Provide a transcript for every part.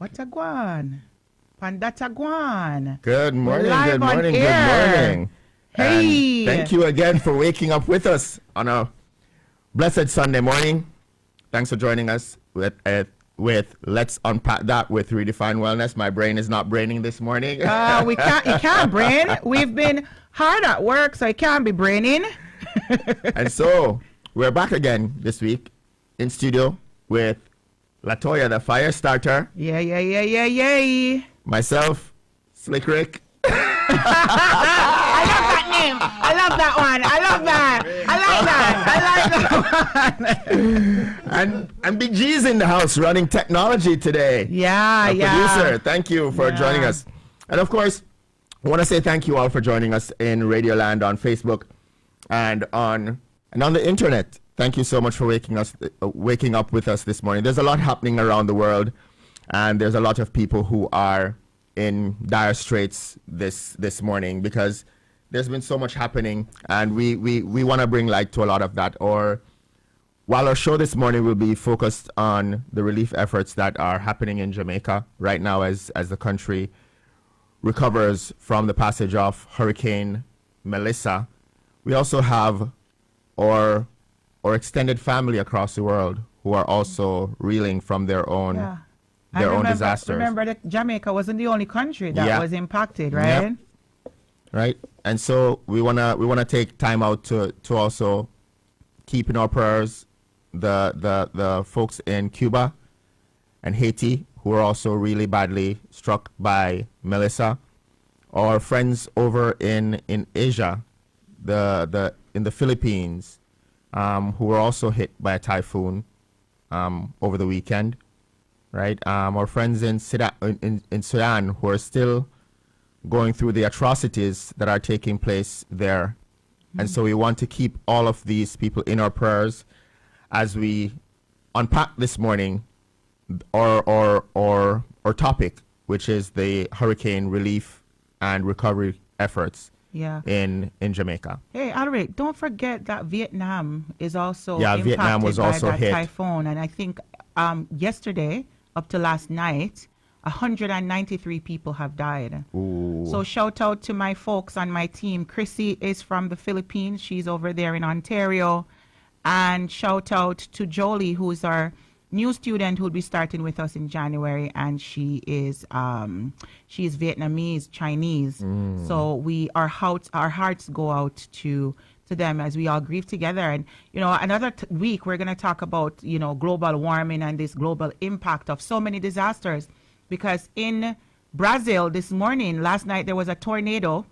What a guan? Pandata guan. Good morning, Live good on morning, good air. morning. Hey. And thank you again for waking up with us on a blessed Sunday morning. Thanks for joining us with Let's Unpack That with Redefine Wellness. My brain is not braining this morning. You can't brain. We've been hard at work, so it can't be braining. And so we're back again this week in studio with Latoya, the fire starter. Yeah. Myself, Slick Rick. I love that name. I love that one. I love that. I like that. And Big G's in the house running technology today. Yeah. Producer, thank you for joining us. And of course, I want to say thank you all for joining us in Radioland on Facebook and on the internet. Thank you so much for waking up with us this morning. There's a lot happening around the world, and there's a lot of people who are in dire straits this morning because there's been so much happening, and we want to bring light to a lot of that. Or while our show this morning will be focused on the relief efforts that are happening in Jamaica right now as the country recovers from the passage of Hurricane Melissa, we also have our extended family across the world who are also reeling from their own own disasters. Remember that Jamaica wasn't the only country that was impacted, right? Yep. Right. And so we wanna take time out to also keep in our prayers the folks in Cuba and Haiti who are also really badly struck by Melissa. Our friends over in Asia, in the Philippines, who were also hit by a typhoon over the weekend, right? Our friends in Sudan who are still going through the atrocities that are taking place there. And so we want to keep all of these people in our prayers as we unpack this morning our topic, which is the hurricane relief and recovery efforts in Jamaica. Hey, Alric, don't forget that Vietnam is also impacted Vietnam was also by that hit. typhoon. And I think yesterday, up to last night, 193 people have died. Ooh. So shout out to my folks on my team. Chrissy is from the Philippines. She's over there in Ontario. And shout out to Jolie, who's our new student who'll be starting with us in January, and she is Vietnamese, Chinese. So our hearts go out to them as we all grieve together. And another week we're going to talk about global warming and this global impact of so many disasters, because in Brazil last night there was a tornado,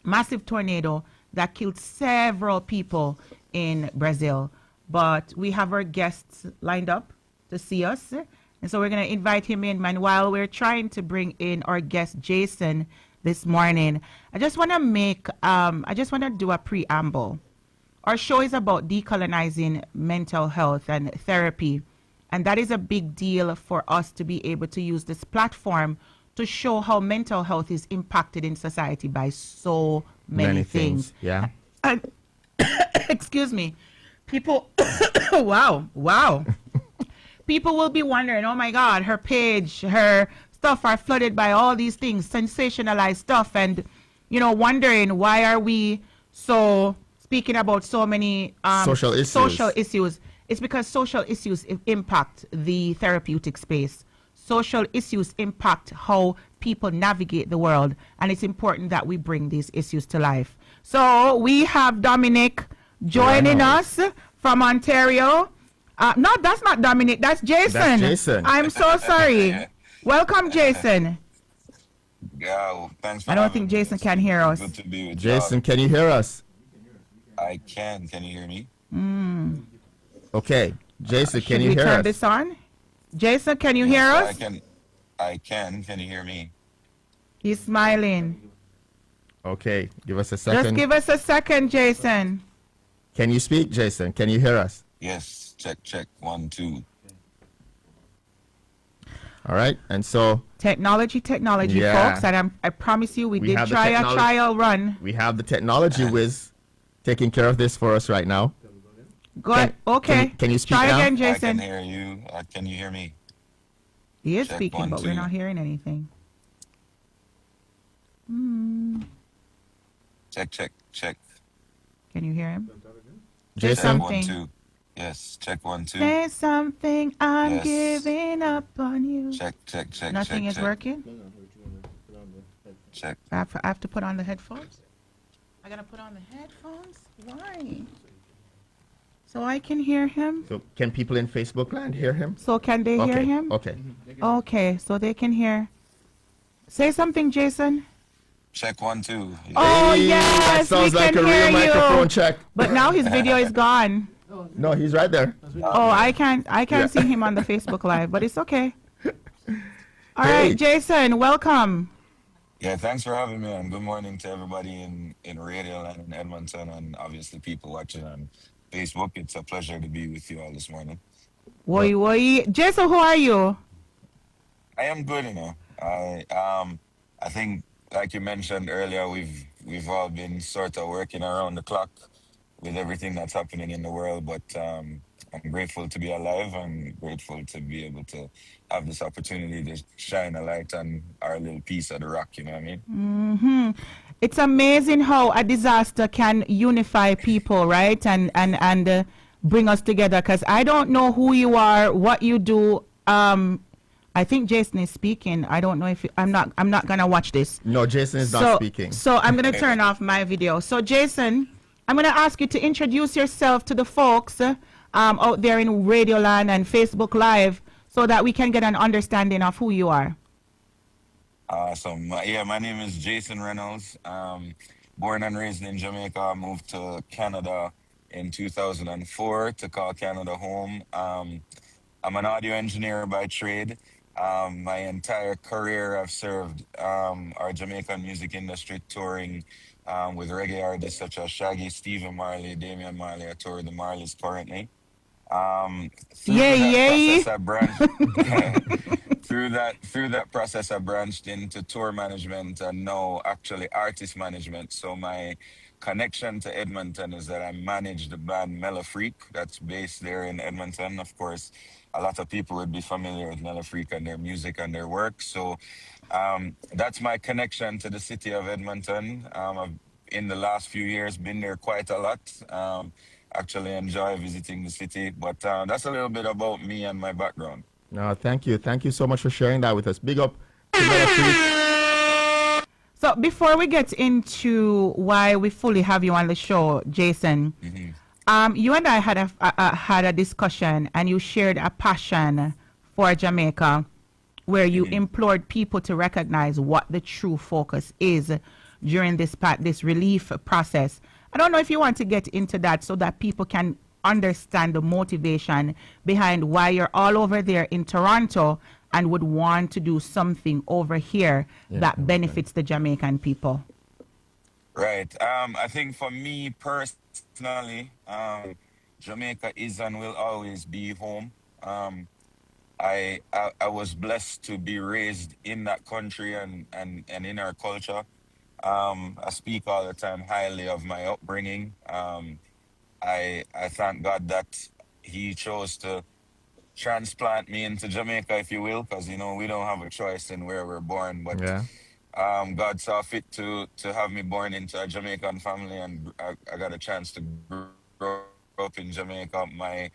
massive tornado that killed several people in Brazil. But we have our guests lined up to see us, and so we're going to invite him in. And while we're trying to bring in our guest Jason this morning, I just want to do a preamble. Our show is about decolonizing mental health and therapy, and that is a big deal for us to be able to use this platform to show how mental health is impacted in society by so many things. Yeah. And excuse me, people. wow. People will be wondering, oh my God, her page, her stuff are flooded by all these things, sensationalized stuff, and wondering why are we speaking about so many social issues. It's because social issues impact the therapeutic space. Social issues impact how people navigate the world, and it's important that we bring these issues to life. So we have Dominic joining us from Ontario. No, that's not Dominic. That's Jason. That's Jason. I'm so sorry. Welcome, Jason. Yeah, thanks for I don't think Jason can hear us. Good to be with Jason, can you hear us? I can. Can you hear me? Okay. Jason, can Should you we hear turn us? this on? Jason, can you hear us? I can. Can you hear me? He's smiling. Okay. Give us a second. Just give us a second, Jason. Can you speak, Jason? Can you hear us? Yes. Check. 1, 2. All right. And so Technology, folks. And I promise you, we did try a trial run. we have the technology whiz taking care of this for us right now. Go ahead. Okay. Can you speak Try now? again, I Jason. can hear you. Can you hear me? He is Check speaking, one, but we're two. not hearing anything. Hmm. Check. Can you hear him? Say Check Jason, one, something. two. Yes, check one, two. Say something. I'm Yes. giving up on you. Nothing is Check. working. Check. I have to put on the headphones. I gotta put on the headphones. Why? So I can hear him. so can people in Facebook land hear him? So can they hear Okay, him? okay. Okay, so they can hear. Say something, Jason. Check one, two. Oh Hey, that yes, sounds we like can a real hear microphone you. check. But now his video is gone. No, he's right there. Oh, I can't Yeah. see him on the Facebook Live, but it's okay. All Hey. right, Jason, welcome. Yeah, thanks for having me, and good morning to everybody in radio and in Edmonton, and obviously people watching on Facebook. It's a pleasure to be with you all this morning. Well, Woi. Jason, who are you? I am good, you know. I think like you mentioned earlier, we've all been sort of working around the clock with everything that's happening in the world, but I'm grateful to be alive. I'm grateful to be able to have this opportunity to shine a light on our little piece of the rock, you know what I mean? Hmm. It's amazing how a disaster can unify people, right? And bring us together. Because I don't know who you are, what you do. I think Jason is speaking. I don't know if I'm not gonna watch this. no, Jason is So not speaking. so I'm gonna turn off my video. So Jason, I'm gonna ask you to introduce yourself to the folks out there in Radioland and Facebook Live, so that we can get an understanding of who you are. Yeah, my name is Jason Reynolds. Born and raised in Jamaica. I moved to Canada in 2004 to call Canada home. I'm an audio engineer by trade. My entire career, I've served our Jamaican music industry, touring with reggae artists such as Shaggy, Stephen Marley, Damian Marley. I tour the Marleys currently. Through Yay, that yay. process, I branched. Through that process, I branched into tour management and now actually artist management. So my connection to Edmonton is that I manage the band Mellow Freak that's based there in Edmonton. Of course, a lot of people would be familiar with Mellow Freak and their music and their work. So that's my connection to the city of Edmonton. I've in the last few years been there quite a lot. Actually enjoy visiting the city, but that's a little bit about me and my background. No, thank you. Thank you so much for sharing that with us. Big up to Mela Freak. So before we get into why we fully have you on the show, Jason, you and I had a discussion, and you shared a passion for Jamaica, where you implored people to recognize what the true focus is during this relief process. I don't know if you want to get into that so that people can understand the motivation behind why you're all over there in Toronto and would want to do something over here that benefits the Jamaican people. Right. I think for me personally, Jamaica is and will always be home. I was blessed to be raised in that country and in our culture. I speak all the time highly of my upbringing. I thank God that He chose to transplant me into Jamaica, if you will, because we don't have a choice in where we're born. But Yeah. God saw fit to have me born into a Jamaican family, and I got a chance to grow up in Jamaica. My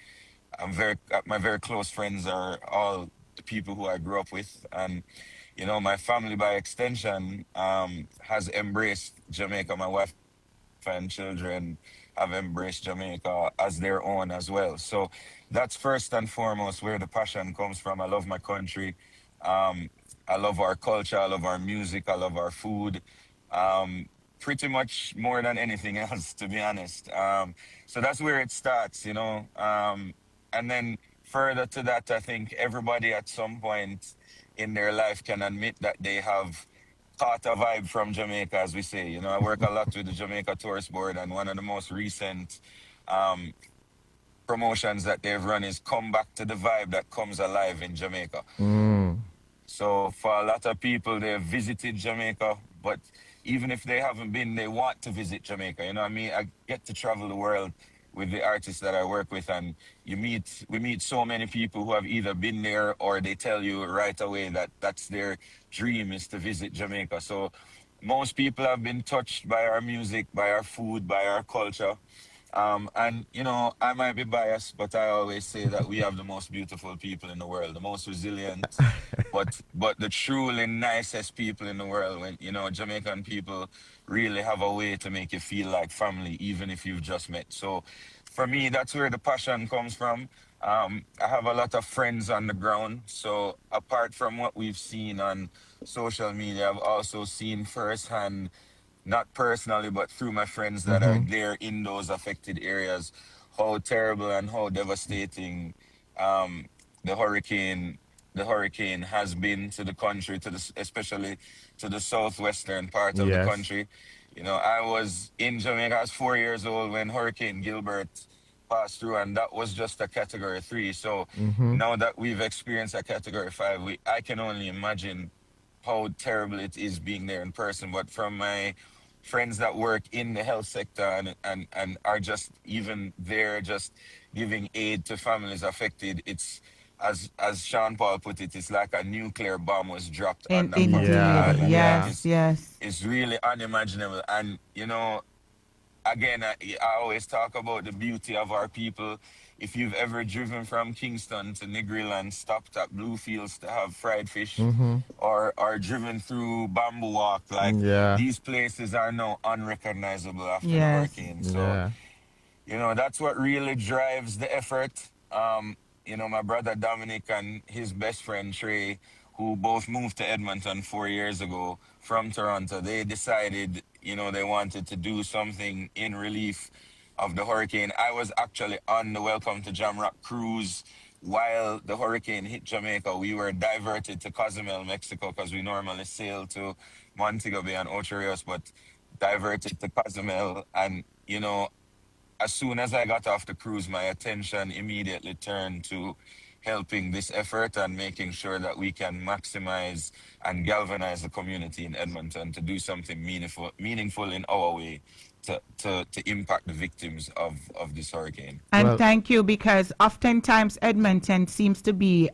very close friends are all the people who I grew up with, and my family by extension has embraced Jamaica. My wife and children have embraced Jamaica as their own as well. So that's first and foremost where the passion comes from. I love my country. Um, I love our culture. I love our music. I love our food. Um, Pretty much more than anything else, to be honest. So that's where it starts. And then further to that, I think everybody at some point in their life can admit that they have caught a vibe from Jamaica, as we say. I work a lot with the Jamaica Tourist Board, and one of the most recent um, promotions that they've run is come back to the vibe that comes alive in Jamaica. Mm. So for a lot of people, they've visited Jamaica, but even if they haven't been, they want to visit Jamaica. You know what I mean? I get to travel the world with the artists that I work with, and we meet so many people who have either been there or they tell you right away that that's their dream is to visit Jamaica. So most people have been touched by our music, by our food, by our culture. And you know, I might be biased, but I always say that we have the most beautiful people in the world, the most resilient, but the truly nicest people in the world. When you know, Jamaican people really have a way to make you feel like family, even if you've just met. So, for me, that's where the passion comes from. I have a lot of friends on the ground. So, apart from what we've seen on social media, I've also seen firsthand, not personally, but through my friends that are Mm-hmm. there in those affected areas, how terrible and how devastating um, the hurricane the hurricane has been to the country, especially to the southwestern part of the Yes. country. You know, I was in Jamaica. I was 4 years old when Hurricane Gilbert passed through, and that was just a Category 3. So Mm-hmm. now that we've experienced a Category 5, I can only imagine how terrible it is being there in person. But from my friends that work in the health sector and are just even there, just giving aid to families affected, it's as Sean Paul put it, it's like a nuclear bomb was dropped on that particular Yeah, Indeed. island. Like yeah. Yes, yes. it's really unimaginable. And you know, again, I always talk about the beauty of our people. If you've ever driven from Kingston to Negril and stopped at Bluefields to have fried fish, Mm-hmm. or driven through Bamboo Walk, like Yeah. these places are now unrecognizable after the Yes. hurricane. So Yeah. you know, that's what really drives the effort. You know, my brother Dominic and his best friend Trey, who both moved to Edmonton 4 years ago from Toronto, they decided, you know, they wanted to do something in relief of the hurricane. I was actually on the Welcome to Jamrock cruise while the hurricane hit Jamaica. We were diverted to Cozumel, Mexico, because we normally sail to Montego Bay and Ocho Rios, but diverted to Cozumel. And, you know, as soon as I got off the cruise, my attention immediately turned to helping this effort and making sure that we can maximize and galvanize the community in Edmonton to do something meaningful in our way to impact the victims of this hurricane. And Well, thank you, because oftentimes Edmonton seems to be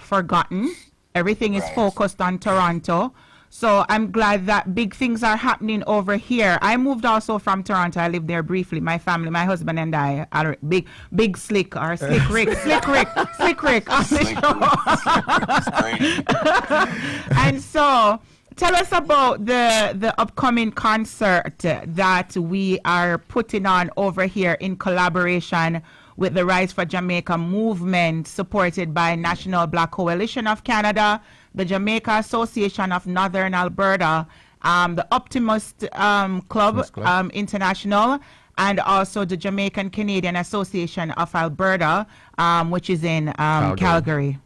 forgotten. Everything is Right. focused on Toronto. So I'm glad that big things are happening over here. I moved also from Toronto. I lived there briefly. My family, my husband and I are big slick or slick Rick on the Slick Rick is crazy. show. And so tell us about the upcoming concert that we are putting on over here in collaboration with the Rise for Jamaica movement, supported by National Black Coalition of Canada, the Jamaica Association of Northern Alberta, the Optimist Club Optimist Club. International, and also the Jamaican Canadian Association of Alberta, which is in Calgary. Calgary.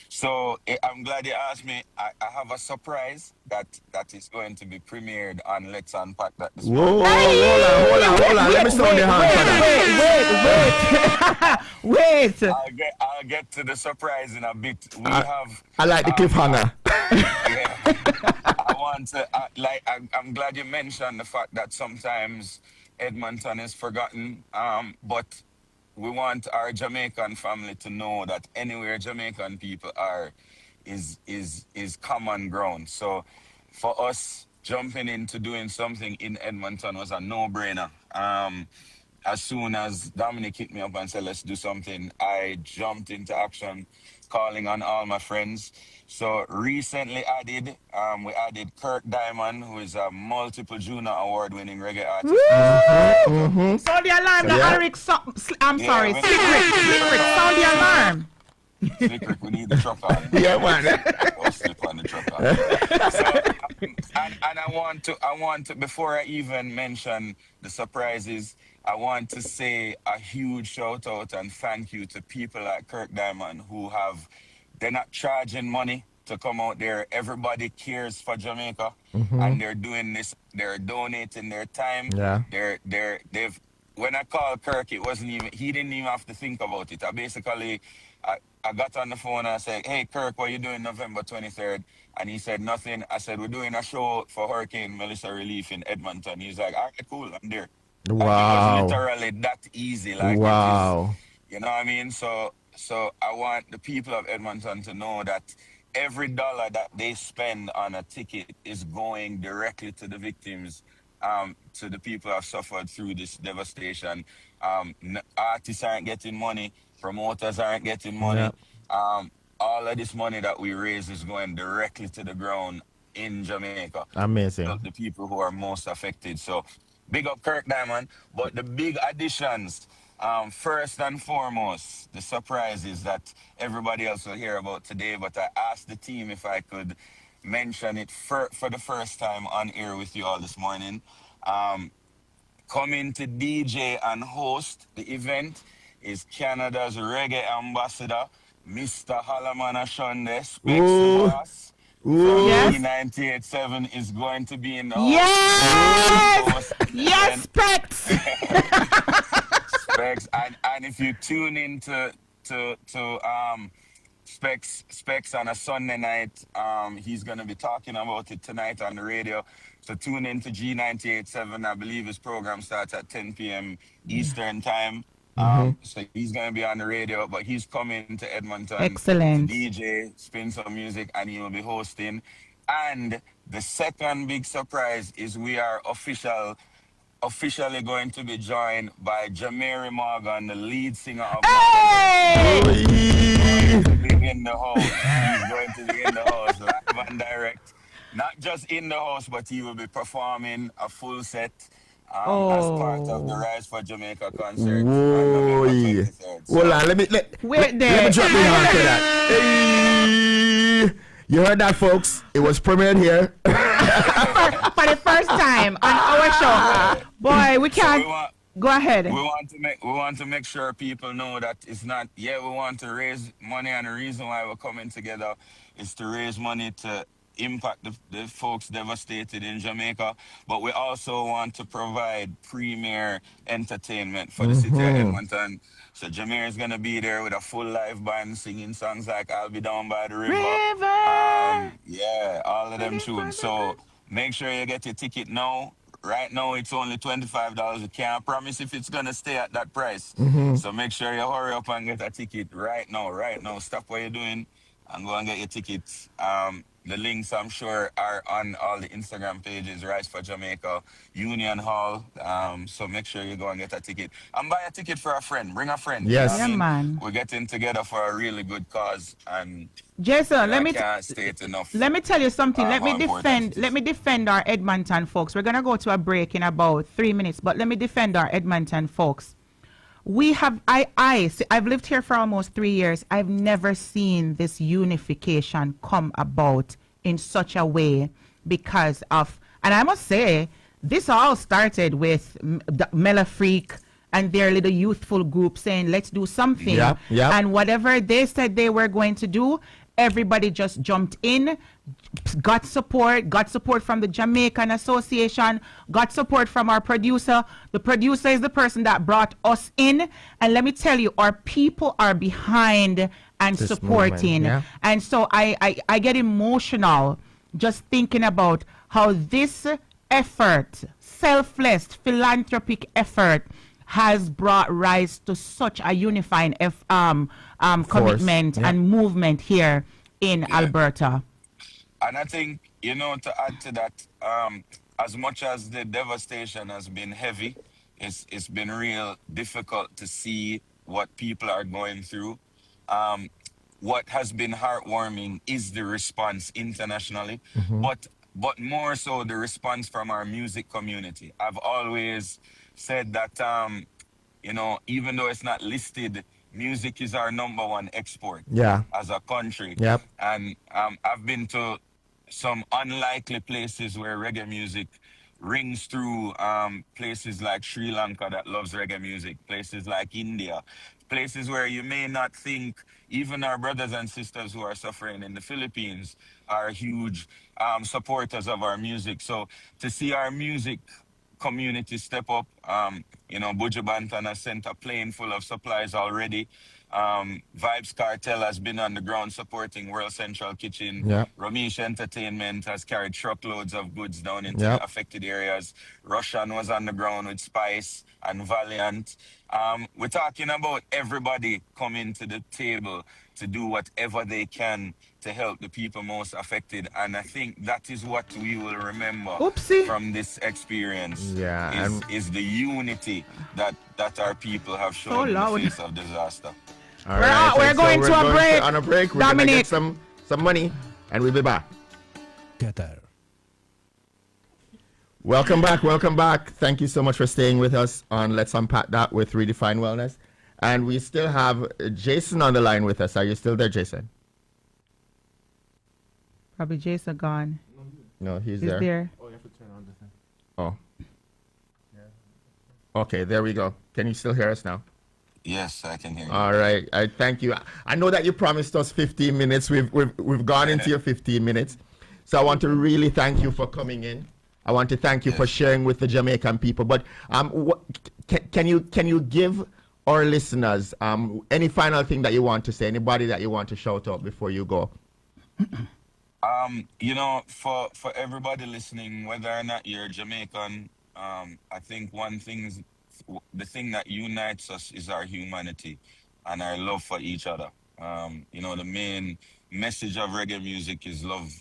So I'm glad you asked me. I have a surprise that is going to be premiered on Let's Unpack that this Whoa, whoa, morning. whoa, hold on. Let me sound the horn for that. Wait. I'll get to the surprise in a bit. We I, have I like the cliffhanger. yeah. I want to I'm glad you mentioned the fact that sometimes Edmonton is forgotten. But we want our Jamaican family to know that anywhere Jamaican people are is common ground. So for us, jumping into doing something in Edmonton was a no-brainer. As soon as Dominic hit me up and said, let's do something, I jumped into action, calling on all my friends. So recently we added Kirk Diamond, who is a multiple Juno award-winning reggae Woo! artist based in Toronto. Sound the alarm, the Yeah. Alric. I'm Yeah, sorry, we Slick need Rick. the Sound the truck on. alarm. Slick Rick, we need the truck on. Yeah, man. Don't slip on the truck on. So, and I want to, before I even mention the surprises, I want to say a huge shout out and thank you to people like Kirk Diamond who they're not charging money to come out there. Everybody cares for Jamaica, Mm-hmm. and they're doing this. They're donating their time. Yeah. They've. When I called Kirk, he didn't even have to think about it. I got on the phone and I said, hey, Kirk, what are you doing November 23rd? And he said, nothing. I said, we're doing a show for Hurricane Melissa Relief in Edmonton. He's like, all right, cool, I'm there. Like it was Wow. literally that easy. Like it is, Wow. you know what I mean? So I want the people of Edmonton to know that every dollar that they spend on a ticket is going directly to the victims, to the people who have suffered through this devastation. Artists aren't getting money, promoters aren't getting Yeah. money. All of this money that we raise is going directly to the ground in Jamaica, Amazing. the people who are most affected. So big up Kirk Diamond. But the big additions, first and foremost, the surprises that everybody else will hear about today. But I asked the team if I could mention it for the first time on air with you all this morning. Um, Coming to DJ and host the event is Canada's reggae ambassador, Mr. Halaman Ashonde, Specs the Ooh. boss from Ooh. Yes. G987 is going to be in the house to Ooh. Yes. host the Yes, event. Specs. Specs, and if you tune in to Specs on a Sunday night. He's going to be talking about it tonight on the radio. So tune in to G98.7. I believe his program starts at 10 p.m. Eastern time. So he's going to be on the radio, but he's coming to Edmonton to Excellent. DJ, spin some music, and he will be hosting. And the second big surprise is we are officially going to be joined by Jamari Morgan, the lead singer of Morgan Heritage. Hey. He's going Ooh. to be in the house. He's going to be in the house live and direct. Not just in the house, but he will be performing a full set as part of the Oh. Rise for Jamaica concert on Whoa. November 23rd. Hold So, on, Wait let me there. drop in on to that. Hey, you heard that, folks? It was premiered here. For the first time on our show. Boy, we so we can't. want Go ahead. we want to make sure people know that it's not, yeah, we want to raise money, and the reason why we're coming together is to raise money to impact the folks devastated in Jamaica, but we also want to provide premier entertainment for the city of Edmonton. So Jameer is gonna be there with a full live band singing songs like I'll Be Down by the River. River. Yeah, all of them tunes. So make sure you get your ticket now. Right now, it's only $25. You can't promise if it's gonna stay at that price. So make sure you hurry up and get a ticket right now. Right now, stop what you're doing and go and get your tickets. The links, I'm sure, are on all the Instagram pages. Rise for Jamaica, Union Hall. So make sure you go and get a ticket and buy a ticket for a friend. Bring a friend. You know what I Yeah, Yes. mean? man. We're getting together for a really good cause, and Jason, I can't state enough let me tell you something. how important it Let is. me defend our Edmonton folks. We're gonna go to a break in about 3 minutes, but let me defend our Edmonton folks. We have I've lived here for almost 3 years. I've never seen this unification come about in such a way because of, and I must say this all started with the Mela Freak and their little youthful group saying let's do something. Yep, yep. And whatever they said they were going to do, everybody just jumped in, got support from the Jamaican Association, got support from our producer. The producer is the person that brought us in. And let me tell you, our people are behind and This supporting. movement, yeah. And so I get emotional just thinking about how this effort, selfless, philanthropic effort, has brought rise to such a unifying commitment yeah. and movement here in Yeah. Alberta. And I think, to add to that, as much as the devastation has been heavy, it's been real difficult to see what people are going through. Um, what has been heartwarming is the response internationally, but more so the response from our music community. I've always said that even though it's not listed, music is our number one export Yeah. as a country. Yep. And I've been to some unlikely places where reggae music rings through, places like Sri Lanka that loves reggae music, places like India, places where you may not think even our brothers and sisters who are suffering in the Philippines are huge supporters of our music. So to see our music community step up. Buju Banton has sent a plane full of supplies already. Vibes Cartel has been on the ground supporting World Central Kitchen. Yep. Ramesh Entertainment has carried truckloads of goods down into the Yep. affected areas. Russian was on the ground with Spice and Valiant. We're talking about everybody coming to the table to do whatever they can to help the people most affected. And I think that is what we will remember Oopsie. from this experience Yeah, and is the unity that our people have So shown in the loud. face of disaster. all right. We're And so going we're to a going break. on a break. We're gonna get Dominic. some money, and we'll be back. Qatar. Welcome back. Welcome back. Thank you so much for staying with us on Let's Unpack That with Redefine Wellness. And we still have Jason on the line with us. Are you still there, Jason? Probably Jason gone. No, he's He's there. there. Oh. Okay, there we go. Can you still hear us now? Yes, I can hear you. All right. I thank you. I know that you promised us 15 minutes. We've gone into your 15 minutes. So I want to really thank you for coming in. I want to thank you for sharing with the Jamaican people. But can you give our listeners any final thing that you want to say? Anybody that you want to shout out before you go? For everybody listening, whether or not you're Jamaican, I think the thing that unites us is our humanity and our love for each other. The main message of reggae music is love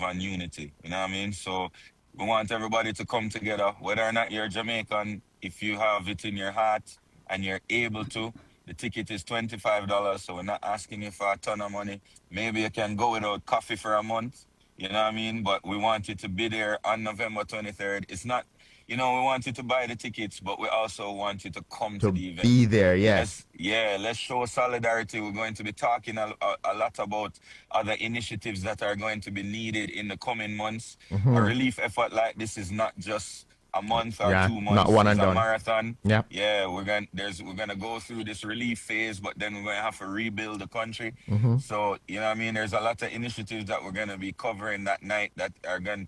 and unity. You know what I mean? So we want everybody to come together, whether or not you're Jamaican, if you have it in your heart and you're able to. The ticket is $25, so we're not asking you for a ton of money. Maybe you can go without coffee for a month. You know what I mean? But we want you to be there on November 23rd. It's not, we want you to buy the tickets, but we also want you to come To to the event. be there, yes. Let's show solidarity. We're going to be talking a lot about other initiatives that are going to be needed in the coming months. A relief effort like this is not just a month or Yeah, 2 months. not one It's and a done. marathon. Yep. Yeah, we're gonna go through this relief phase, but then we're gonna have to rebuild the country. So you know what I mean. There's a lot of initiatives that we're gonna be covering that night that are going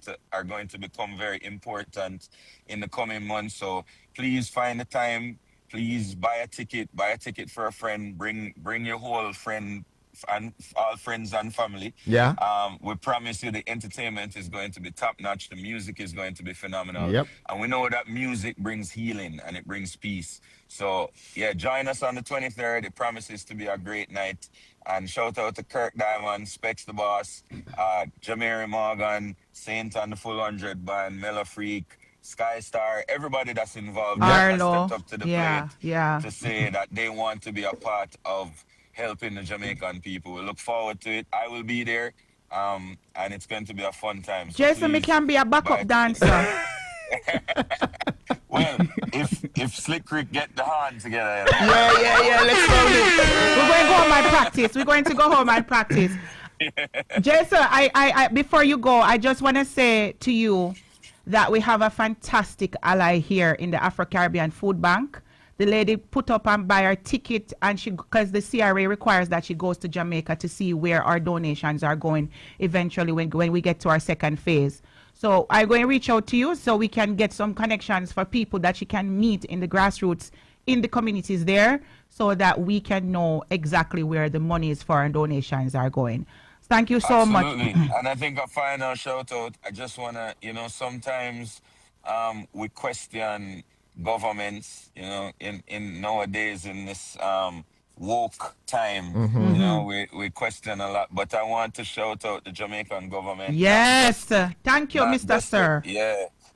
to become very important in the coming months. So please find the time. Please buy a ticket. Buy a ticket for a friend. Bring your whole friend and all friends and family. Yeah. We promise you the entertainment is going to be top notch. The music is going to be phenomenal. Yep. And we know that music brings healing and it brings peace. So yeah, join us on the 23rd. It promises to be a great night. And shout out to Kirk Diamond, Specs the Boss, Jamari Morgan, Saint and the Full 100 Band, Mela Freak, Skystar, everybody that's involved that Arlo. stepped up to the Yeah, plate yeah. to say that they want to be a part of helping the Jamaican people. We look forward to it. I will be there, and it's going to be a fun time. So Jason, me please can be a backup buy dancer. well, if Slick Rick get the hand together, Yeah. Let's go. We're going to go home and practice. We're going to go home and practice. Jason, I before you go, I just want to say to you that we have a fantastic ally here in the Afro-Caribbean Food Bank. The lady put up and buy her ticket, and because the CRA requires that she goes to Jamaica to see where our donations are going eventually when we get to our second phase. So I'm going to reach out to you so we can get some connections for people that she can meet in the grassroots in the communities there, so that we can know exactly where the monies for our donations are going. Thank you so absolutely. much. And I think a final shout out. I just wanna, sometimes we question governments, in nowadays in this woke time, we question a lot. But I want to shout out the Jamaican government. Yes. Thank you, Not Mr. just Sir.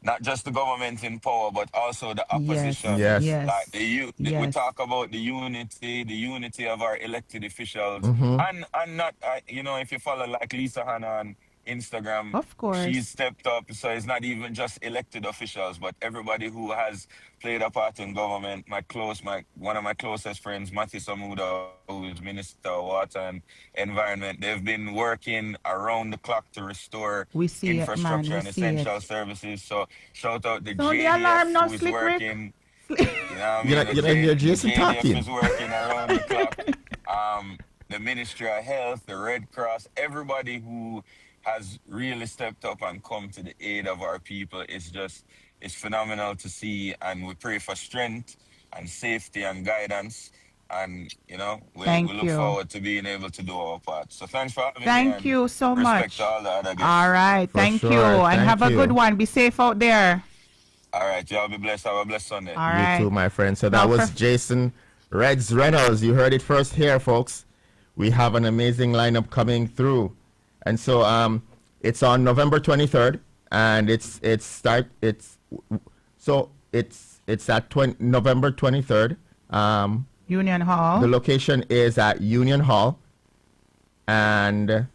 not just the government in power, but also the Yes. opposition. Yes. Yes. Like we Yes. talk about the unity of our elected officials, and not, if you follow like Lisa Hanna on Instagram, Of course. she's stepped up. So it's not even just elected officials, but everybody who has played a part in government. One of my closest friends, Matthew Samuda, who is Minister of Water and Environment, they've been working around the clock to restore We see it, man. infrastructure We and see it. essential services. So shout out the Sound the JDF alarm now, who is Slick Rick. working. You know what I mean? You know, hear Jason the talking. JDF is working around the clock. The Ministry of Health, the Red Cross, everybody who has really stepped up and come to the aid of our people. It's phenomenal to see, and we pray for strength and safety and guidance. and we Thank look you. forward to being able to do our part. So thanks for having me, Thank and you so respect to much. all the other All guests. right. For Thank you. sure. And have Thank a good you. one. Be safe out there. All right, y'all be blessed. Have a blessed Sunday. All You right. too, my friend. So Now that for was Jason Redz Reynolds. You heard it first here, folks. We have an amazing lineup coming through. And so it's on November 23rd and it's at November 23rd. Union The Hall. location is at Union Hall, and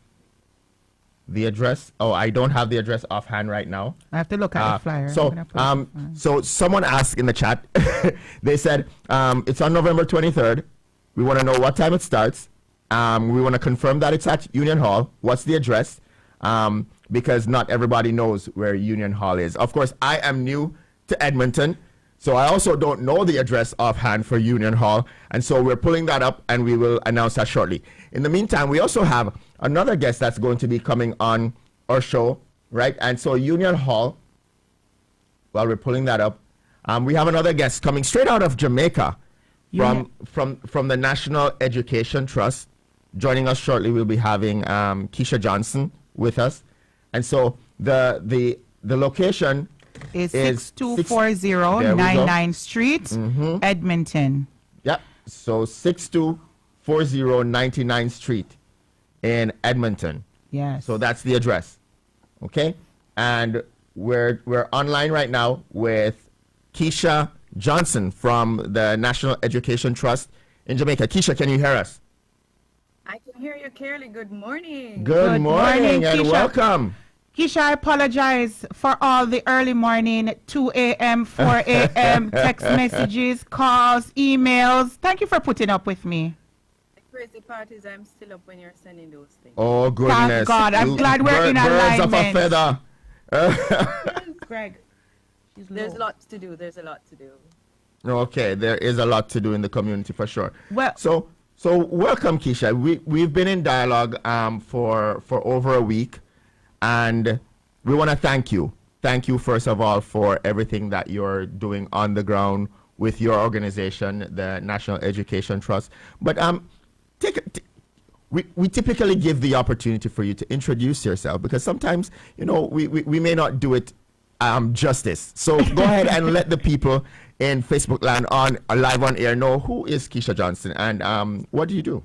the address. Oh, I don't have the address offhand right now. I have to look at the flyer. I'm So, gonna put it on the flyer. so someone asked in the chat. They said it's on November 23rd. We want to know what time it starts. We want to confirm that it's at Union Hall. What's the address? Because not everybody knows where Union Hall is. Of course, I am new to Edmonton, so I also don't know the address offhand for Union Hall. And so we're pulling that up, and we will announce that shortly. In the meantime, we also have another guest that's going to be coming on our show, right? And so Union Hall, while we're pulling that up, we have another guest coming straight out of Jamaica from the National Education Trust. Joining us shortly, we'll be having Keisha Johnson with us. And so the location Is is 6240 There we go. 99th Street, Edmonton. Yep. So 6240 99th Street in Edmonton. Yes. So that's the address. Okay? And we're online right now with Keisha Johnson from the National Education Trust in Jamaica. Keisha, can you hear us? I can hear you clearly. Good morning. Good morning and Keisha. welcome. Keisha, I apologize for all the early morning 2 a.m., 4 a.m. text messages, calls, emails. Thank you for putting up with me. The crazy part is I'm still up when you're sending those things. Oh, goodness. God, I'm glad we're in Birds of a alignment. feather. Greg. She's There's low. lots to do. There's a lot to do. Okay, there is a lot to do in the community for sure. Well- so welcome, Keisha. We've been in dialogue for over a week, and we want to thank you. Thank you first of all for everything that you're doing on the ground with your organization, the National Education Trust. But we typically give the opportunity for you to introduce yourself because sometimes we may not do it justice. So go ahead and let the people in Facebook land on live on air know who is Keisha Johnson and what do you do?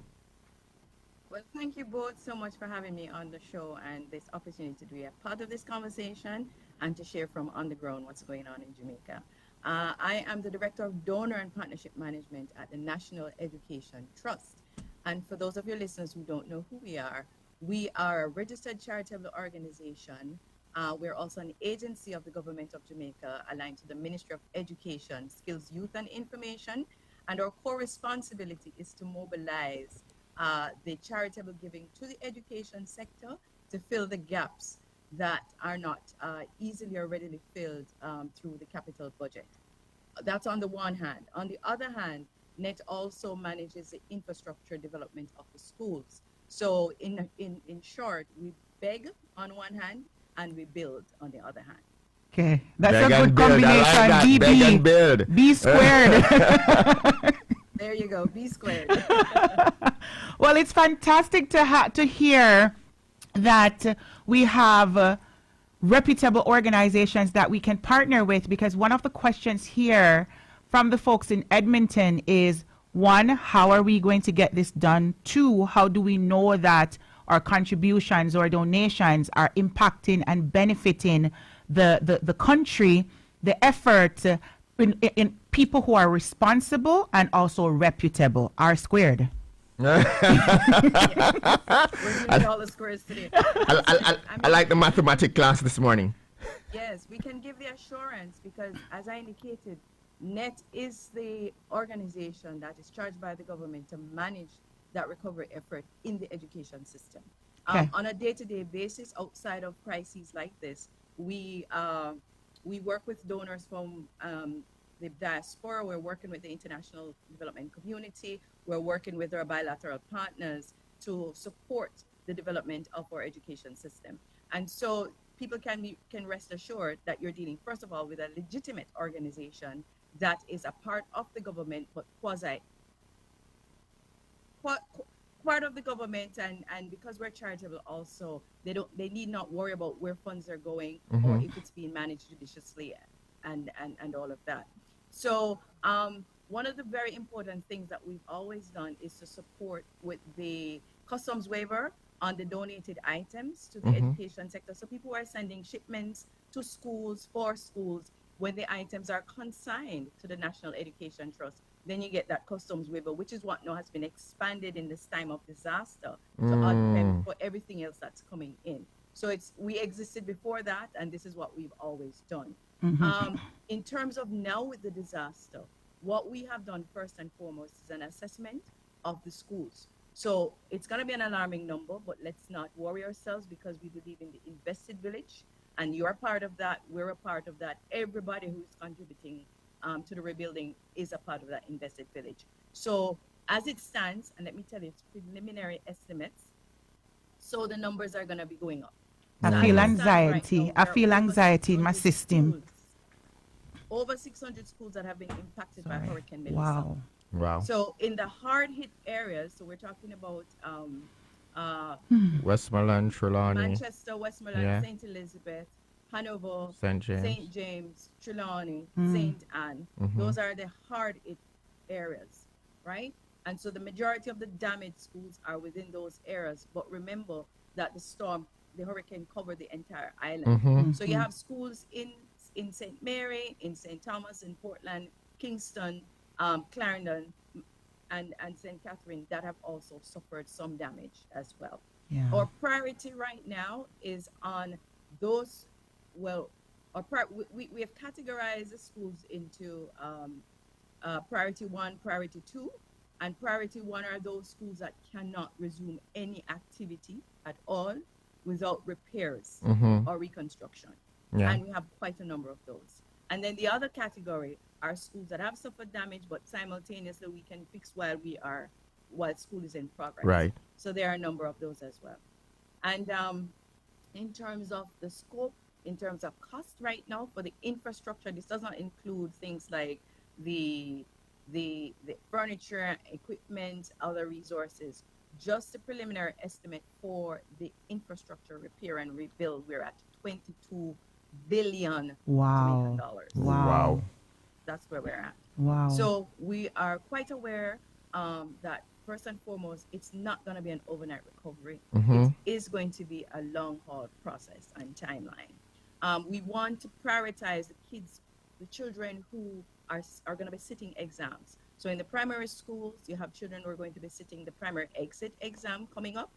Well, thank you both so much for having me on the show and this opportunity to be a part of this conversation and to share from on the ground what's going on in Jamaica. I am the Director of Donor and Partnership Management at the National Education Trust. And for those of your listeners who don't know who we are a registered charitable organization. We're also an agency of the government of Jamaica aligned to the Ministry of Education, Skills, Youth and Information. And our core responsibility is to mobilize the charitable giving to the education sector to fill the gaps that are not easily or readily filled through the capital budget. That's on the one hand. On the other hand, NET also manages the infrastructure development of the schools. So in short, we beg on one hand and we build on the other hand. Okay, that's Beg a and good build. I combination. like that. BB. Beg and build. B squared. There you go, B squared. Well, it's fantastic to hear that we have reputable organizations that we can partner with, because one of the questions here from the folks in Edmonton is, one, how are we going to get this done? Two, how do we know that our contributions or donations are impacting and benefiting the country, the effort in people who are responsible and also reputable, R squared. We're doing all the squares today. I like the mathematics class this morning. Yes, we can give the assurance because, as I indicated, NET is the organization that is charged by the government to manage that recovery effort in the education system. Okay. On a day-to-day basis, outside of crises like this, we work with donors from the diaspora. We're working with the international development community. We're working with our bilateral partners to support the development of our education system. And so people can rest assured that you're dealing, first of all, with a legitimate organization that is a part of the government, but quasi part, part of the government, and because we're charitable also, they need not worry about where funds are going or Mm-hmm. if it's being managed judiciously and all of that. So one of the very important things that we've always done is to support with the customs waiver on the donated items to the Mm-hmm. education sector. So people are sending shipments to schools for schools. When the items are consigned to the National Education Trust, then you get that customs waiver, which is what now has been expanded in this time of disaster to add prem Mm. for everything else that's coming in. So it's we existed before that, and this is what we've always done. In terms of now with the disaster, what we have done first and foremost is an assessment of the schools. So it's going to be an alarming number, but let's not worry ourselves because we believe in the invested village, and you're a part of that. We're a part of that. Everybody who's contributing to the rebuilding is a part of that invested village. So as it stands, and let me tell you, it's preliminary estimates. So the numbers are going to be going up. I So as feel it Mm. stands right now, anxiety. I there are feel over anxiety in my 600 system. schools, over 600 schools that have been impacted by Sorry. Hurricane Melissa. Wow. Wow. So in the hard hit areas, so we're talking about uh, Westmoreland, Trelawney, Manchester, Westmoreland, yeah, St. Elizabeth, Hanover, St. St. James. James, Trelawney, Mm. St. Anne. Mm-hmm. Those are the hard hit areas, right? And so the majority of the damaged schools are within those areas. But remember that the hurricane covered the entire island. Mm-hmm. So you have schools in St. Mary, in St. Thomas, in Portland, Kingston, Clarendon, and St. Catherine that have also suffered some damage as well. Yeah. Our priority right now is on those, well, we have categorized the schools into priority one, priority two, and priority one are those schools that cannot resume any activity at all without repairs Mm-hmm. or reconstruction. Yeah. And we have quite a number of those. And then the other category are schools that have suffered damage, but simultaneously we can fix while school is in progress. Right. So there are a number of those as well. And in terms of the scope, in terms of cost right now for the infrastructure, this does not include things like the the furniture, equipment, other resources. Just a preliminary estimate for the infrastructure repair and rebuild, we're at 22 billion Jamaican Wow. dollars. Wow. Wow. That's where we're at. Wow. So we are quite aware that first and foremost, it's not going to be an overnight recovery. It Mm-hmm. is going to be a long haul process and timeline. We want to prioritize the kids, the children who are going to be sitting exams. So in the primary schools, you have children who are going to be sitting the primary exit exam coming up,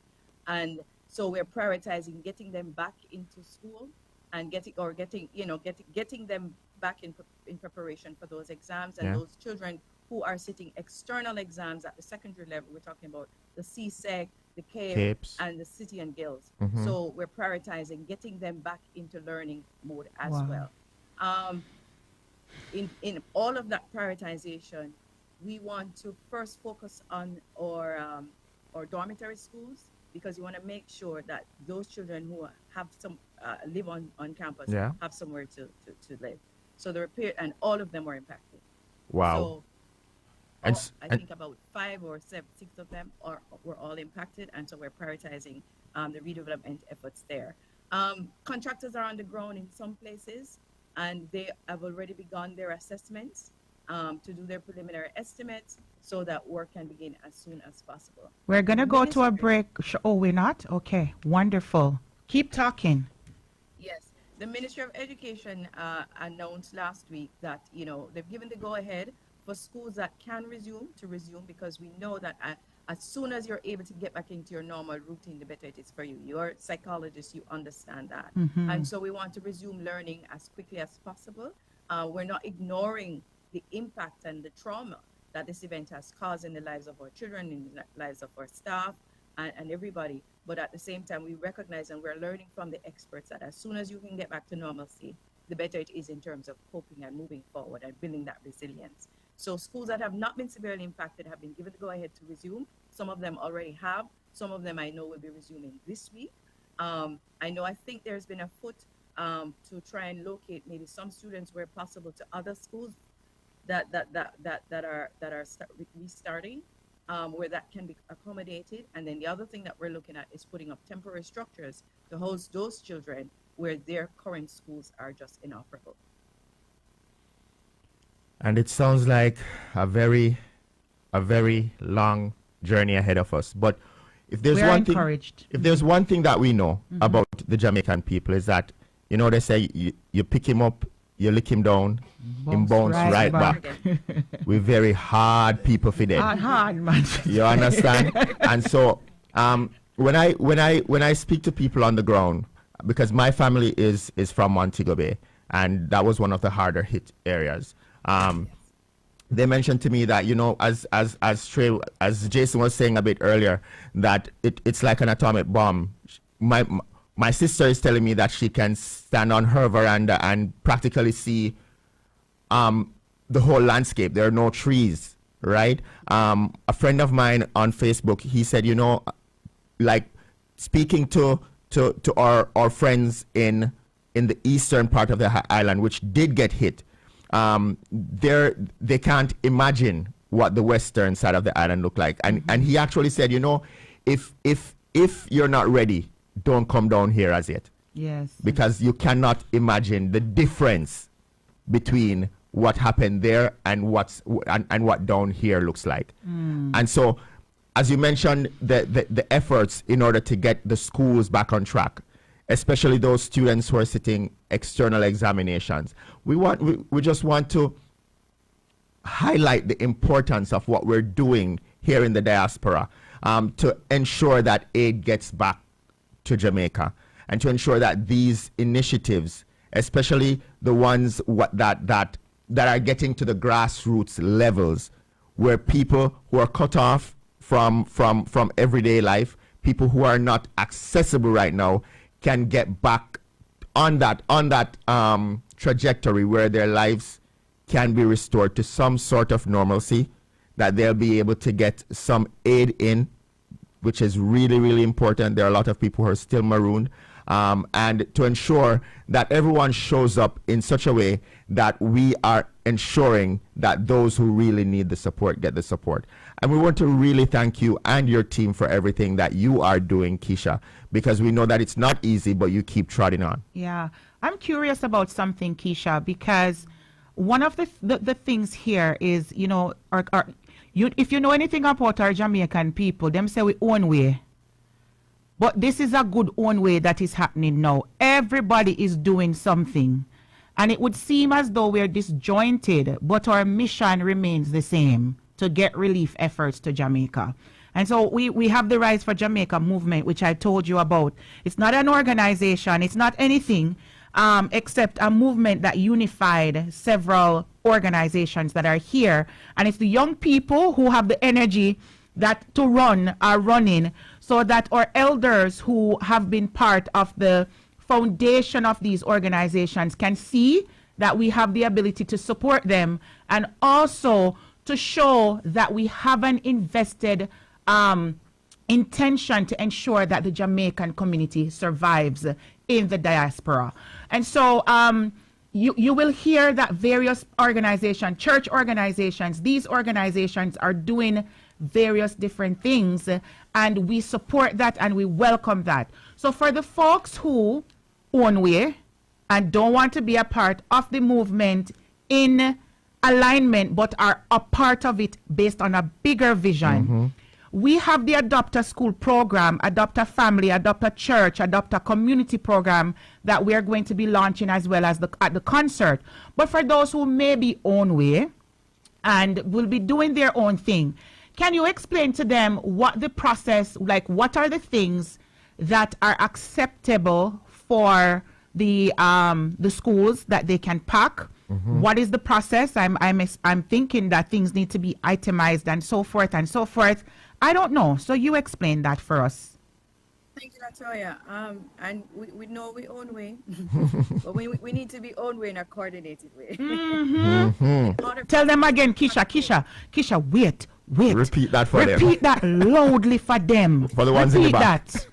and so we're prioritizing getting them back into school and getting them back in preparation for those exams. And Yeah. those children who are sitting external exams at the secondary level, we're talking about the CSEC, the CAPE, Capes. and the City and Guilds. Mm-hmm. So we're prioritizing getting them back into learning mode as Wow. well. Um, in all of that prioritization, we want to first focus on our dormitory schools, because you want to make sure that those children who have some live on campus Yeah. have somewhere to live. So the repair, and all of them were impacted. Wow. So And I and think about five or seven, six of them were all impacted, and so we're prioritizing the redevelopment efforts there. Contractors are on the ground in some places, and they have already begun their assessments to do their preliminary estimates so that work can begin as soon as possible. We're going The to go to a ministry, break. Oh, we're not? Okay. Wonderful. Keep talking. yes, the Ministry of Education announced last week that they've given the go ahead for schools that can resume to resume, because we know that as soon as you're able to get back into your normal routine, the better it is for you. You're a psychologist, you understand that. And so we want to resume learning as quickly as possible. We're not ignoring the impact and the trauma that this event has caused in the lives of our children, in the lives of our staff, and everybody. But at the same time, we recognize and we're learning from the experts that as soon as you can get back to normalcy, the better it is in terms of coping and moving forward and building that resilience. So schools that have not been severely impacted have been given the go-ahead to resume. Some of them already have. Some of them I know will be resuming this week. I think there's been a foot to try and locate maybe some students where possible to other schools that are restarting. where that can be accommodated. And then the other thing that we're looking at is putting up temporary structures to host those children where their current schools are just inoperable. And it sounds like a very long journey ahead of us. But if there's We are one thing, encouraged. if there's one thing that we know about the Jamaican people is that, you know, they say you pick him up, you lick him down, him bounce right back. We're very hard people for them. Hard, man. You understand? And so when I speak to people on the ground, because my family is from Montego Bay, and that was one of the harder hit areas. They mentioned to me that, you know, as Jason was saying a bit earlier, that it's like an atomic bomb. My sister is telling me that she can stand on her veranda and practically see the whole landscape. There are no trees, right? A friend of mine on Facebook, he said, you know, like speaking to our friends in the eastern part of the island, which did get hit. They can't imagine what the western side of the island looked like. And he actually said, you know, if you're not ready, don't come down here as yet. Yes. Because you cannot imagine the difference between what happened there and what down here looks like. And so, as you mentioned, the efforts in order to get the schools back on track, especially those students who are sitting external examinations. We just want to highlight the importance of what we're doing here in the diaspora to ensure that aid gets back to Jamaica and to ensure that these initiatives, especially the ones that are getting to the grassroots levels, where people who are cut off from everyday life, people who are not accessible right now, can get back on that trajectory where their lives can be restored to some sort of normalcy, that they'll be able to get some aid in, which is really, really important. There are a lot of people who are still marooned, and to ensure that everyone shows up in such a way that we are ensuring that those who really need the support get the support. And we want to really thank you and your team for everything that you are doing, Keisha, because we know that it's not easy, but you keep trotting on. Yeah. I'm curious about something, Keisha, because one of the things here is, you know, if you know anything about our Jamaican people, them say we own way. But this is a good own way that is happening now. Everybody is doing something. And it would seem as though we're disjointed, but our mission remains the same, to get relief efforts to Jamaica. And so we have the Rise for Jamaica movement, which I told you about. It's not an organization. It's not anything except a movement that unified several organizations that are here. And it's the young people who have the energy that to run are running, so that our elders who have been part of the foundation of these organizations can see that we have the ability to support them, and also to show that we have an invested intention to ensure that the Jamaican community survives in the diaspora. And so you will hear that various organizations, church organizations, these organizations are doing various different things, and we support that and we welcome that. So for the folks who own way and don't want to be a part of the movement in alignment, but are a part of it based on a bigger vision, we have the Adopt a School program, Adopt a Family, Adopt a Church, Adopt a Community program that we are going to be launching as well as at the concert. But for those who may be own way and will be doing their own thing, can you explain to them what the process, like what are the things that are acceptable for the schools that they can pack? What is the process? I'm thinking that things need to be itemized and so forth and so forth. I don't know. So you explain that for us. Thank you, Latoya. And we know we own way, but we need to be own way in a coordinated way. Tell them again, Keisha, wait. Repeat that for them. Repeat that loudly for them. For the ones in the back. That.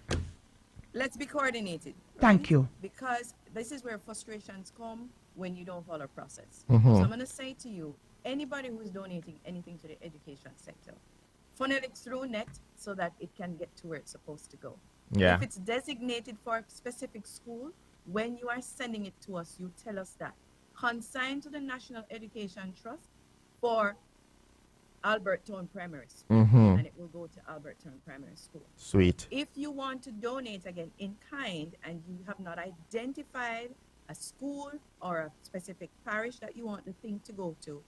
Let's be coordinated. Thank you. Because this is where frustrations come when you don't follow process. So I'm going to say to you, anybody who's donating anything to the education sector, funnel it through net so that it can get to where it's supposed to go. Yeah. If it's designated for a specific school, when you are sending it to us, you tell us that. Consign to the National Education Trust for Albert Town Primary School, Mm-hmm. and it will go to Albert Town Primary School. Sweet. If you want to donate again in kind and you have not identified a school or a specific parish that you want the thing to go to,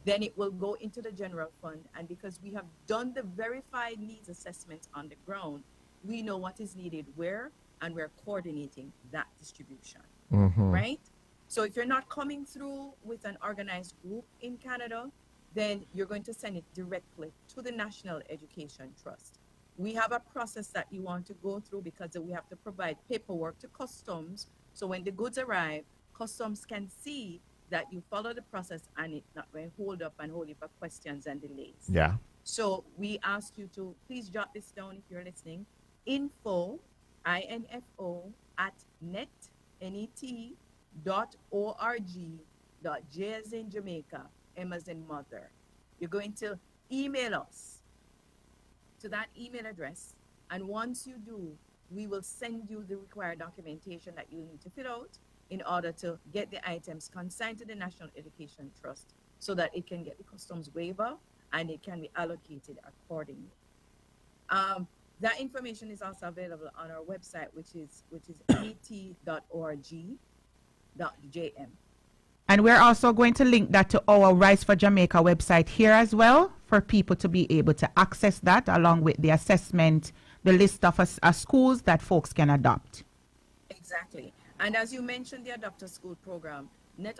then it will go into the general fund. And because we have done the verified needs assessment on the ground, we know what is needed where, and we're coordinating that distribution, Mm-hmm. right? So if you're not coming through with an organized group in Canada, then you're going to send it directly to the National Education Trust. We have a process that you want to go through because we have to provide paperwork to customs. So when the goods arrive, customs can see that you follow the process and it's not going to hold up and hold you for questions and delays. Yeah. So we ask you to please jot this down if you're listening. Info, info at net.org.j as in Jamaica, M as in mother. You're going to email us to that email address, and once you do, we will send you the required documentation that you need to fill out in order to get the items consigned to the National Education Trust so that it can get the customs waiver and it can be allocated accordingly. That information is also available on our website, which is net.org.jm. And we're also going to link that to our Rise for Jamaica website here as well for people to be able to access that along with the assessment, the list of schools that folks can adopt. Exactly. And as you mentioned, the Adopt a School program, Net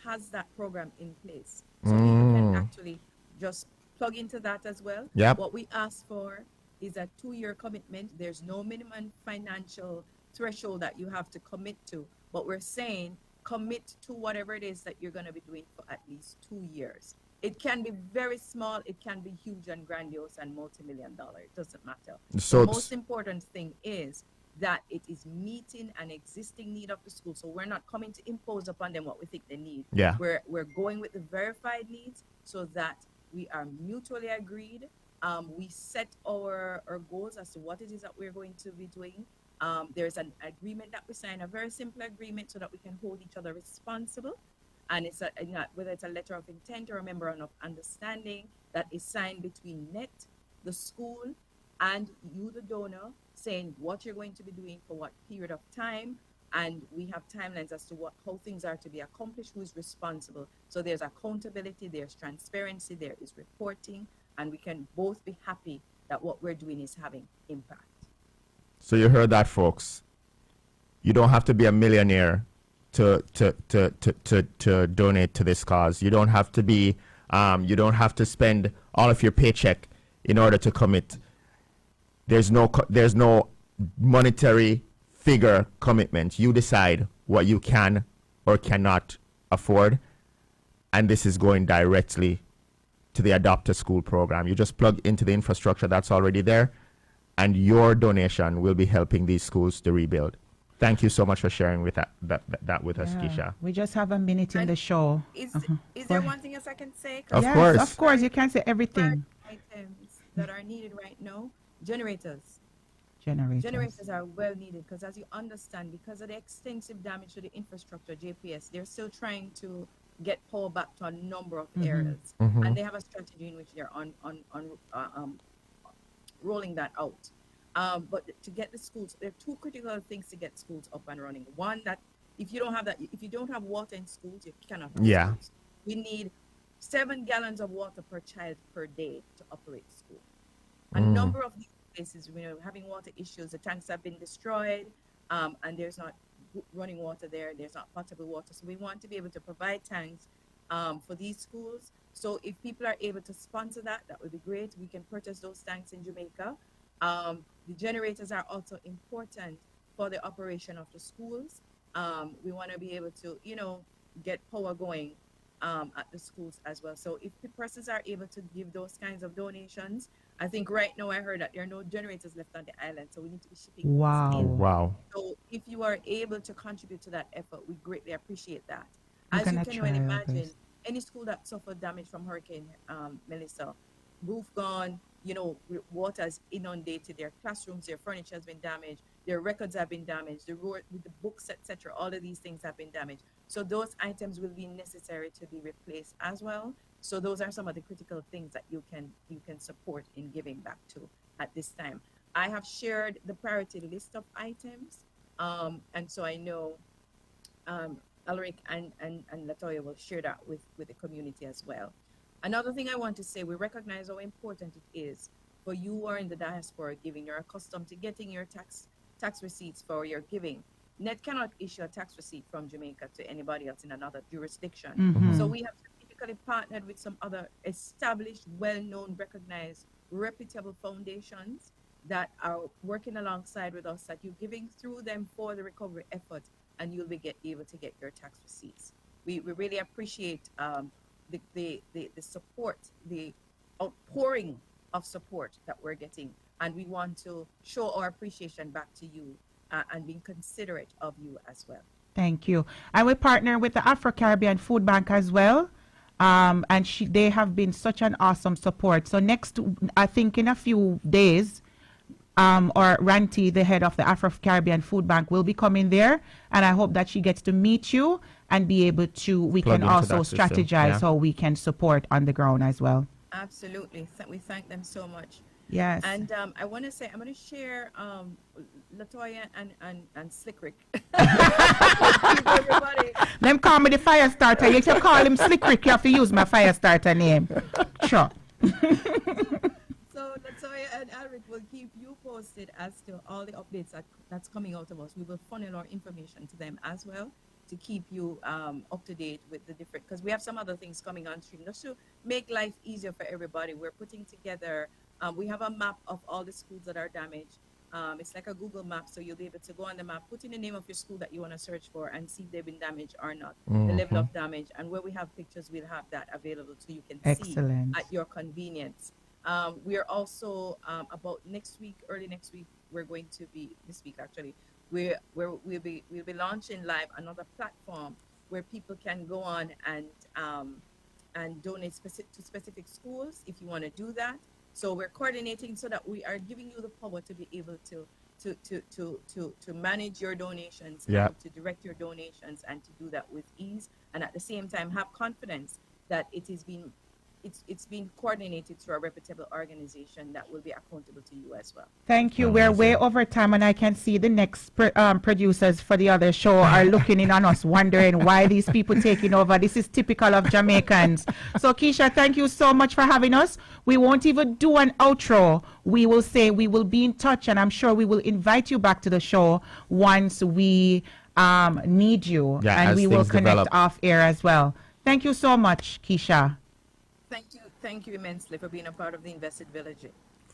has that program in place. So people can actually just plug into that as well. Yep. What we ask for is a 2-year commitment. There's no minimum financial threshold that you have to commit to, but we're saying commit to whatever it is that you're going to be doing for at least 2 years. It can be very small, it can be huge and grandiose and multi-million-dollar. It doesn't matter. So The most important thing is that it is meeting an existing need of the school. So we're not coming to impose upon them what we think they need. Yeah. We're going with the verified needs so that we are mutually agreed. We set our goals as to what it is that we're going to be doing. There's an agreement that we sign, a very simple agreement so that we can hold each other responsible. And it's whether it's a letter of intent or a memorandum of understanding that is signed between NET, the school, and you, the donor, saying what you're going to be doing for what period of time. And we have timelines as to how things are to be accomplished, who is responsible. So there's accountability, there's transparency, there is reporting, and we can both be happy that what we're doing is having impact. So you heard that, folks. You don't have to be a millionaire to donate to this cause. You don't have to be you don't have to spend all of your paycheck in order to commit. There's no monetary figure commitment. You decide what you can or cannot afford, and this is going directly to the Adopt a School program. You just plug into the infrastructure that's already there, and your donation will be helping these schools to rebuild. Thank you so much for sharing with that with us, Keisha. We just have a minute in the show. Is Go there ahead. one thing else I can say? Of Yes, course. of course, you can say everything. Items that are needed right now, generators. Generators. Generators are well needed because, as you understand, because of the extensive damage to the infrastructure, JPS, they're still trying to get power back to a number of areas, and they have a strategy in which they're rolling that out. But to get the schools, there are two critical things to get schools up and running. One, that if you don't have water in schools, you cannot have schools. We need 7 gallons of water per child per day to operate school. A number of these places, having water issues. The tanks have been destroyed, and there's not running water there. There's not potable water. So we want to be able to provide tanks for these schools. So if people are able to sponsor that, that would be great. We can purchase those tanks in Jamaica. The generators are also important for the operation of the schools. We want to be able to, get power going at the schools as well. So if the persons are able to give those kinds of donations, I think right now I heard that there are no generators left on the island, so we need to be shipping Wow. those in. Wow. So if you are able to contribute to that effort, we greatly appreciate that. We're As you gonna can try well our imagine, best. any school that suffered damage from Hurricane Melissa, roof gone, water's inundated their classrooms, their furniture has been damaged, their records have been damaged, the books, etc. All of these things have been damaged. So those items will be necessary to be replaced as well. So those are some of the critical things that you can support in giving back to at this time. I have shared the priority list of items, and so I know Alric and Latoya will share that with the community as well. Another thing I want to say, we recognize how important it is for you who are in the diaspora giving. You're accustomed to getting your tax receipts for your giving. Net cannot issue a tax receipt from Jamaica to anybody else in another jurisdiction. So we have typically partnered with some other established, well-known, recognized, reputable foundations that are working alongside with us, that you're giving through them for the recovery effort, and you'll be able to get your tax receipts. We really appreciate the support, the outpouring of support that we're getting, and we want to show our appreciation back to you and being considerate of you as well. Thank you. And we partner with the Afro-Caribbean Food Bank as well. And they have been such an awesome support. So next, I think in a few days, or Ranti, the head of the Afro-Caribbean Food Bank, will be coming there. And I hope that she gets to meet you and be able to, we Plug can into also that system, strategize how we can support on the ground as well. Absolutely. We thank them so much. Yes. And I want to say, I'm going to share Latoya and Slick Rick. Everybody. Them call me the fire starter. You can call him Slick Rick. You have to use my fire starter name. Sure. So Latoya and Alric will keep you posted as to all the updates that's coming out of us. We will funnel our information to them as well to keep you up to date with the different, because we have some other things coming on stream just to make life easier for everybody. We're putting together, we have a map of all the schools that are damaged. It's like a Google map, so you'll be able to go on the map, put in the name of your school that you want to search for, and see if they've been damaged or not, the level of damage. And where we have pictures, we'll have that available so you can Excellent. see at your convenience. We are also about next week, early next week, we're going to be, this week actually, we'll be launching live another platform where people can go on and donate to specific schools if you want to do that. So we're coordinating so that we are giving you the power to be able to manage your donations, Yeah. to direct your donations, and to do that with ease, and at the same time have confidence that it's been coordinated through a reputable organization that will be accountable to you as well. Thank you. We're way over time, and I can see the next producers for the other show are looking in on us, wondering why these people taking over. This is typical of Jamaicans. So, Keisha, thank you so much for having us. We won't even do an outro. We will say we will be in touch, and I'm sure we will invite you back to the show once we need you, and we will connect off air as well. Thank you so much, Keisha. Thank you immensely for being a part of the Invested Village.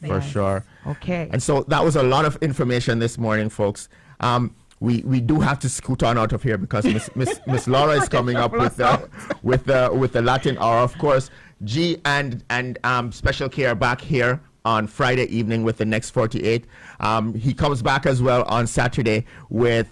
For sure. Okay. And so that was a lot of information this morning, folks. We do have to scoot on out of here because Miss Laura is coming up with the Latin hour. Of course, G and Special Care back here on Friday evening with the next 48. He comes back as well on Saturday with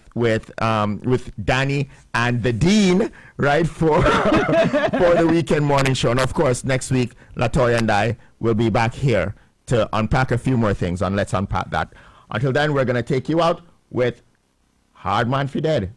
Danny and the Dean, right, for the weekend morning show. And of course, next week, Latoya and I will be back here to unpack a few more things on Let's Unpack That. Until then, we're going to take you out with Hard Man for Dead.